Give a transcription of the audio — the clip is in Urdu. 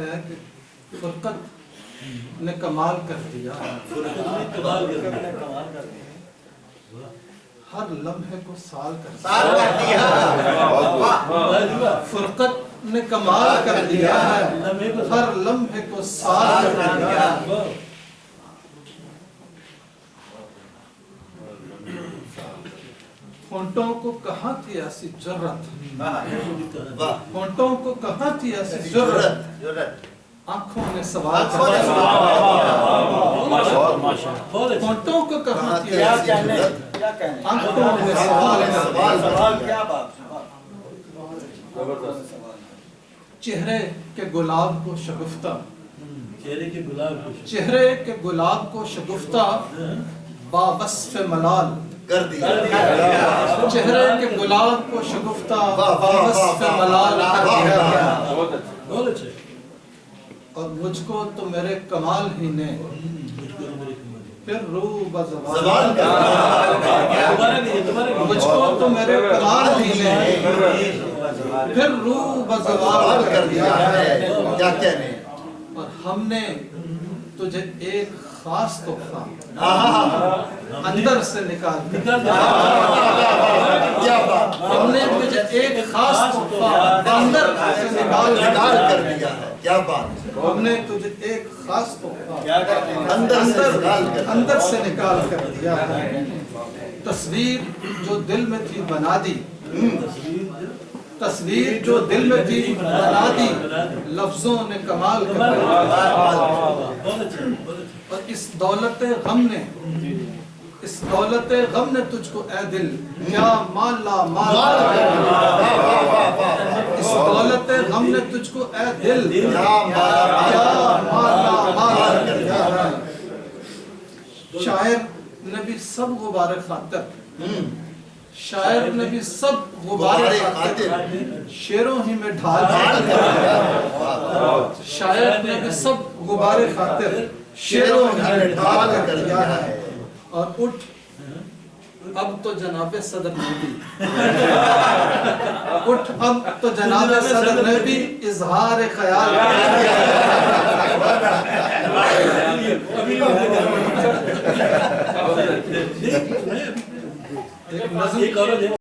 ہے کہ فرقت نے کمال کر دیا، ہر لمحے کو سال کر دیا، فرقت نے کمال کر دیا ہے، ہر لمحے کو سال کر دیا۔ ہونٹوں کو کہاں تھی ایسی جرت، ہونٹوں کو کہاں تھی ایسی جرت، آنکھوں نے سوال کر دیا، ہونٹوں کو کہاں تھی ایسی جرت، آنکھوں نے سوال کر دیا۔ چہرے کے گلاب کو شگفتہ، چہرے کے گلاب کو شگفتہ باوصف ملال کر دیا، چہرے کے گلاب کو شگفتہ باوصف ملال کر دیا، اور مجھ کو تو میرے کمال ہی نے پھر رو بزوال کر دیا، مجھ کو تو میرے کمال ہی نے پھر رو بزوال کر دیا ہے۔ اور ہم نے تجھے ایک خاص تحفہ اندر سے نکال دیا، ہم نے تجھے ایک خاص تحفہ اندر سے نکال کر دیا ہے۔ کیا بات، ہم نے تجھے ایک خاص تحفہ اندر سے نکال کر دیا ہے۔ تصویر جو دل میں تھی بنا دی، تصویر جو دل میں تھی بنا دی، لفظوں نے کمال کر دیا، اور اس دولت غم نے، اس دولت غم نے تجھ کو اے دل کیا مالا مال کر دیا، اس دولت غم نے تجھ کو اے دل کیا مالا مال کر دیا۔ شاعر نے بھی سب غبار خاطر، شاعر نے بھی سب غبار خاطر شعروں ہی میں ڈھال کر دیا، شاعر نے بھی سب غبار خاطر شعروں ہی میں ڈھال کر دیا ہے۔ اور اٹھ اب تو جناب صدر نے بھی، اٹھ اب تو جناب صدر نے بھی اظہار خیال کر دیا۔